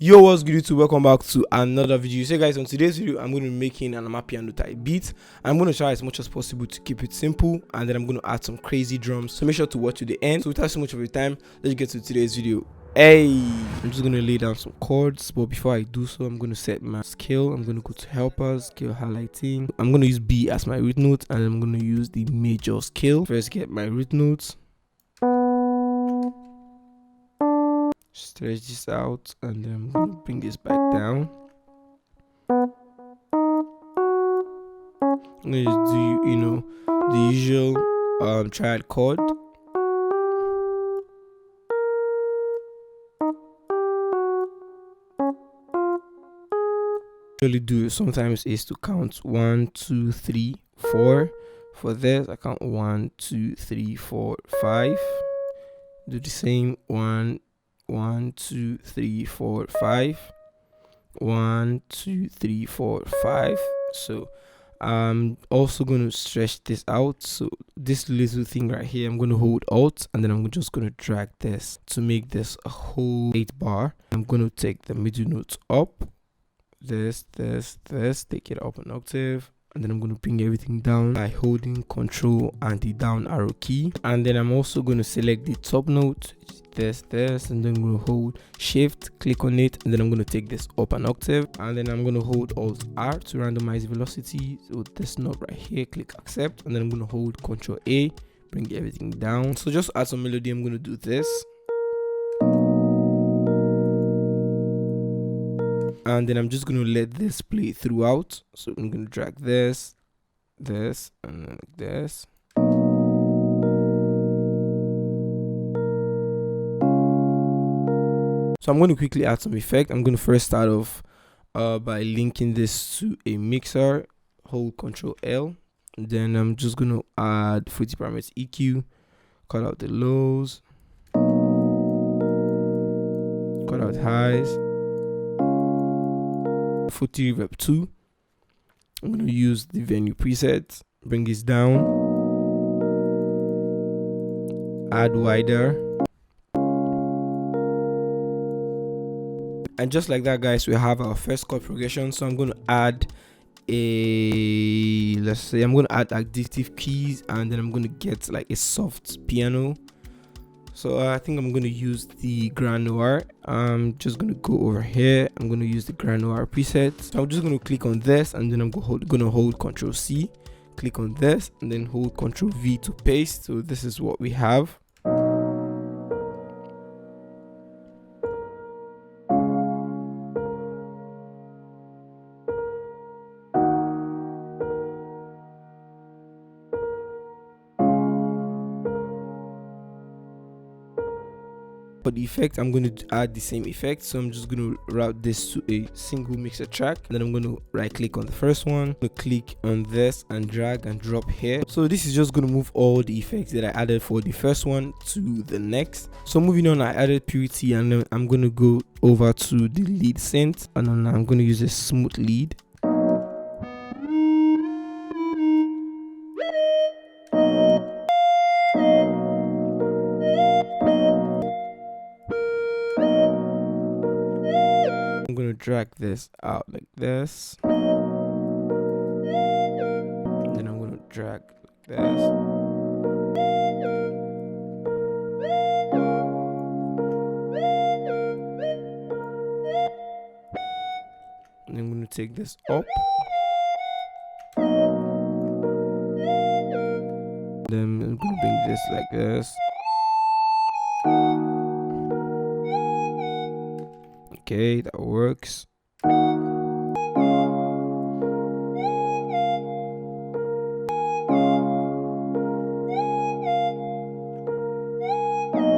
Yo, what's good YouTube? Welcome back to another video. So guys, on today's video I'm going to be making an Amapiano type beat. I'm going to try as much as possible to keep it simple, and then I'm going to add some crazy drums, so make sure to watch to the end. So without so much of your time, let's get to today's video. Hey, I'm just going to lay down some chords, but before I do so, I'm going to set my scale. I'm going to go to helpers, scale highlighting. I'm going to use B as my root note, and I'm going to use the major scale. First get my root notes, stretch this out, and then I'm going to bring this back down. I'm going to do, the usual triad chord. Usually do sometimes is to count 1, 2, 3, 4. For this, I count 1, 2, 3, 4, 5. Do the same 1, 2, 3, 4, 5. 1, 2, 3, 4, 5. So I'm also going to stretch this out. So this little thing right here, I'm going to hold Alt, and then I'm just going to drag this to make this a whole 8 bar. I'm going to take the middle notes up, this, take it up an octave, and then I'm going to bring everything down by holding Control and the down arrow key. And then I'm also going to select the top note, this, and then I'm going to hold Shift, click on it, and then I'm going to take this up an octave, and then I'm going to hold Alt R to randomize velocity. So this note right here, click accept, and then I'm going to hold Control A, bring everything down. So just to add some melody, I'm going to do this, and then I'm just going to let this play throughout. So I'm going to drag this, and then like this. So I'm going to quickly add some effect. I'm going to first start off by linking this to a mixer, hold Control L. Then I'm just going to add fruity parameters EQ, cut out the lows, cut out highs, 40 reverb 2. I'm going to use the venue preset, bring this down, add wider. And just like that, guys, we have our first chord progression. So I'm going to add I'm going to add additive keys, and then I'm going to get like a soft piano. So I think I'm going to use the Grand Noir. I'm just going to go over here. I'm going to use the Grand Noir preset. So I'm just going to click on this, and then I'm going to hold Control C, click on this, and then hold Control V to paste. So this is what we have. For the effect, I'm going to add the same effect. So I'm just going to route this to a single mixer track, and then I'm going to right click on the first one, click on this and drag and drop here. So this is just going to move all the effects that I added for the first one to the next. So moving on, I added purity, and then I'm going to go over to the lead synth, and then I'm going to use a smooth lead. I'm going to drag this out like this, and then I'm going to drag like this. And I'm going to take this up, then I'm going to bring this like this. Okay, that works.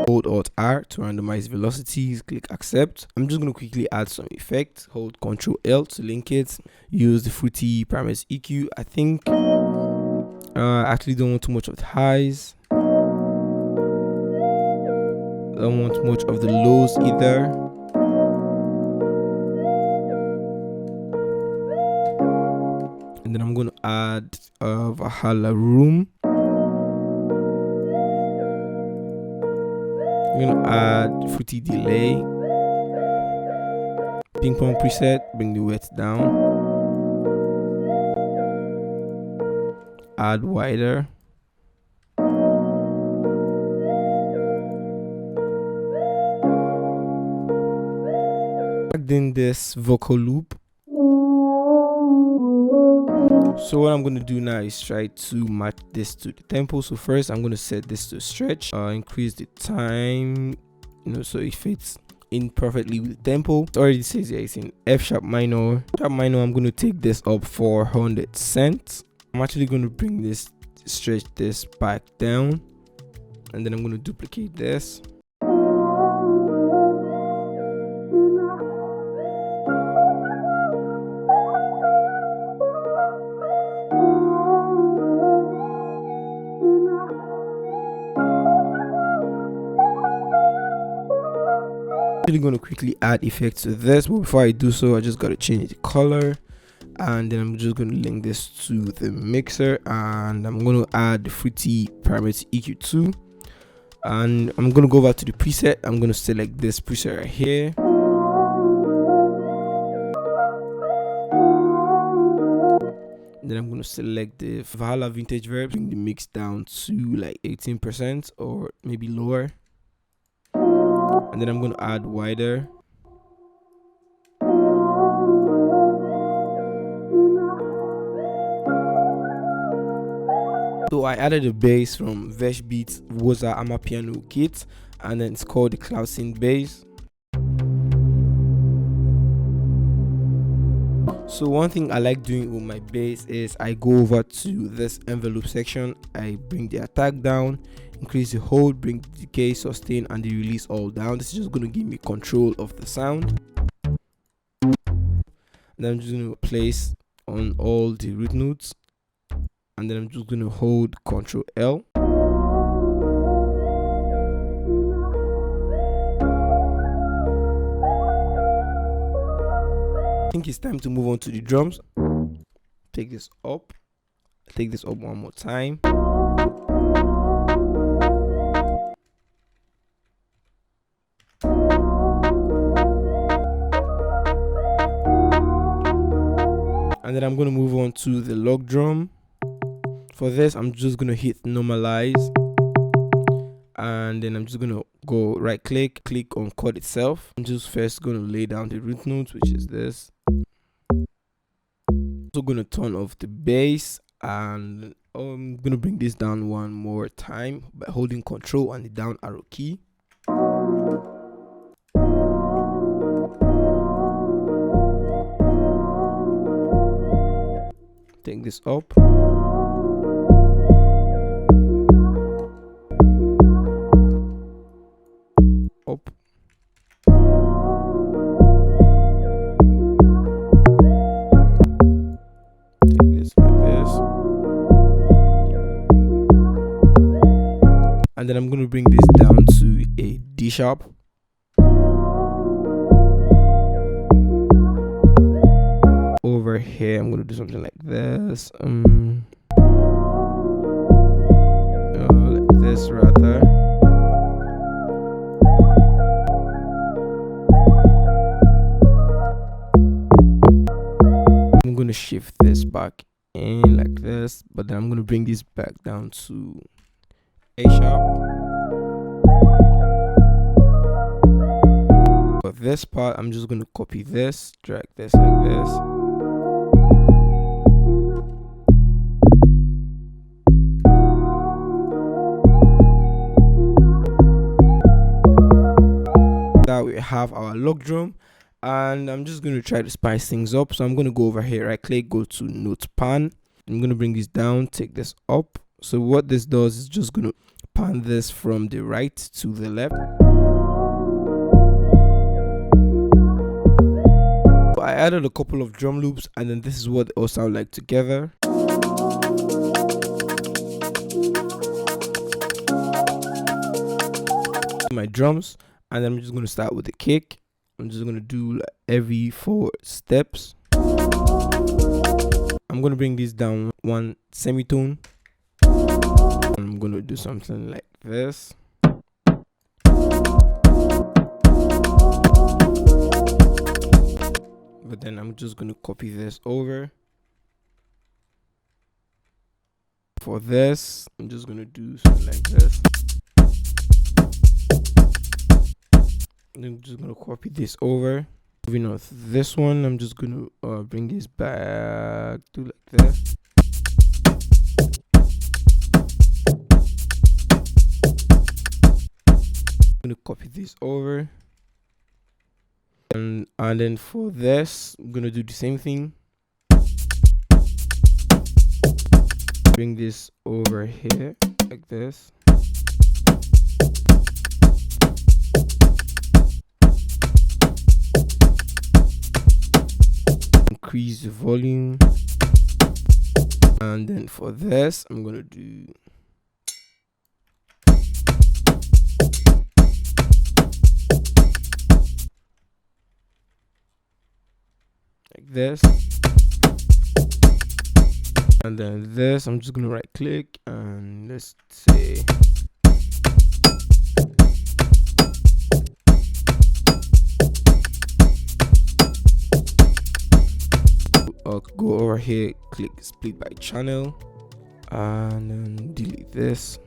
Hold Alt R to randomize velocities, click accept. I'm just going to quickly add some effect, hold Control L to link it, use the fruity parameters EQ. I think I actually don't want too much of the highs, I don't want much of the lows either. And then I'm going to add Valhalla Room. I'm going to add Fruity Delay. Ping pong preset, bring the width down, add wider, in this vocal loop. So what I'm going to do now is try to match this to the tempo. So first I'm going to set this to stretch, increase the time, so it fits in perfectly with the tempo. It already says here it's in F sharp minor. I'm going to take this up 400 cents. I'm actually going to bring this, stretch this back down, and then I'm going to duplicate this. I'm going to quickly add effects to this, but before I do so, I just got to change the color, and then I'm just going to link this to the mixer, and I'm going to add the fruity parameter EQ2, and I'm going to go back to the preset. I'm going to select this preset right here, then I'm going to select the Valhalla vintage verb, bring the mix down to like 18% or maybe lower. And then I'm going to add wider. So I added a bass from Beats was a Amapiano kit, and then it's called the Cloud Synth bass. So one thing I like doing with my bass is I go over to this envelope section, I bring the attack down, increase the hold, bring the decay, sustain, and the release all down. This is just going to give me control of the sound. And then I'm just going to place on all the root notes, and then I'm just going to hold Ctrl L. I think it's time to move on to the drums. Take this up one more time. And then I'm going to move on to the log drum. For this, I'm just going to hit normalize, and then I'm just going to go right click on chord itself. I'm just first going to lay down the root notes, which is this. Also going to turn off the bass, and I'm going to bring this down one more time by holding Control and the down arrow key. Take this up. Up. Take this like this. And then I'm going to bring this down to a D sharp. Over here, I'm going to do something like this. Like this rather. I'm going to shift this back in like this, but then I'm going to bring this back down to A sharp. For this part, I'm just going to copy this, drag this like this. That we have our log drum, and I'm just going to try to spice things up. So I'm going to go over here, right click, go to note pan. I'm going to bring this down, take this up. So what this does is just going to pan this from the right to the left. I added a couple of drum loops, and then this is what they all sound like together. My drums, and I'm just going to start with the kick. I'm just going to do like every 4 steps. I'm going to bring this down one semitone. I'm going to do something like this. but then I'm just gonna copy this over. For this, I'm just gonna do something like this. And I'm just gonna copy this over. Moving on to this one, I'm just gonna bring this back to like this. I'm gonna copy this over. And then for this, I'm gonna do the same thing. Bring this over here like this. Increase the volume. And then for this, I'm gonna do like this. And then this, I'm just gonna right click and let's say go over here, click split by channel, and then delete this.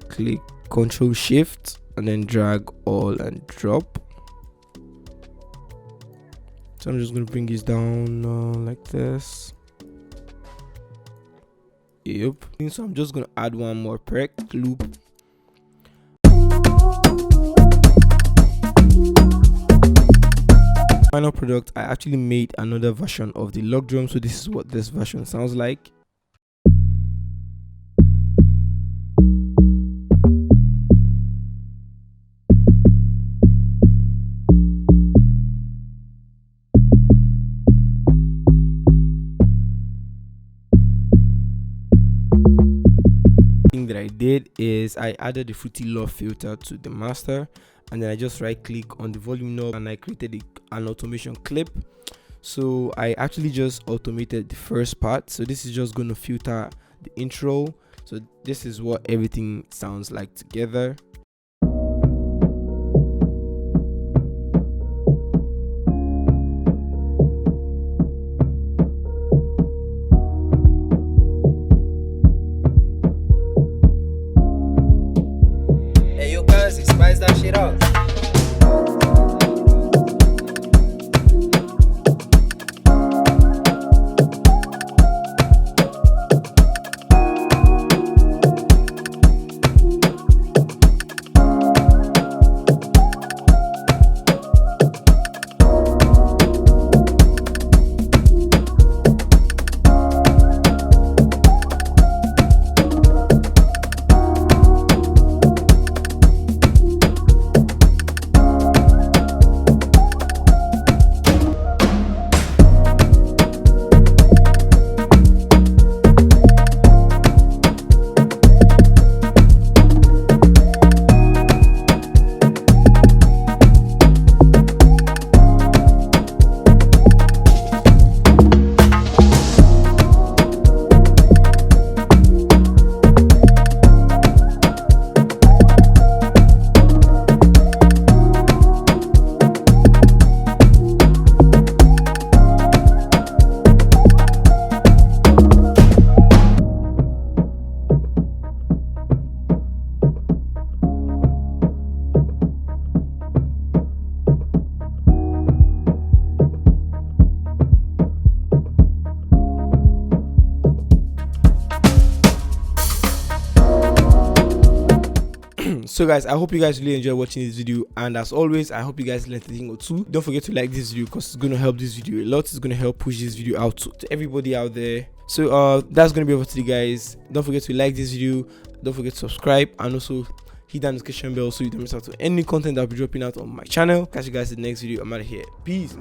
Click Ctrl Shift and then drag all and drop. So I'm just gonna bring this down like this. Yep. So I'm just gonna add one more perk loop. Final product, I actually made another version of the log drum, so this is what this version sounds like. That I did is I added the Fruity Love filter to the master, and then I just right click on the volume knob and I created an automation clip. So I actually just automated the first part, so this is just going to filter the intro. So this is what everything sounds like together. Kanzii, spice that shit up. So guys, I hope you guys really enjoyed watching this video, and as always I hope you guys learned a thing or two. Don't forget to like this video because it's going to help this video a lot. It's going to help push this video out to everybody out there. So that's going to be over today, guys. Don't forget to like this video, don't forget to subscribe, and also hit that notification bell so you don't miss out on any content that I'll be dropping out on my channel. Catch you guys in the next video. I'm out of here. Peace.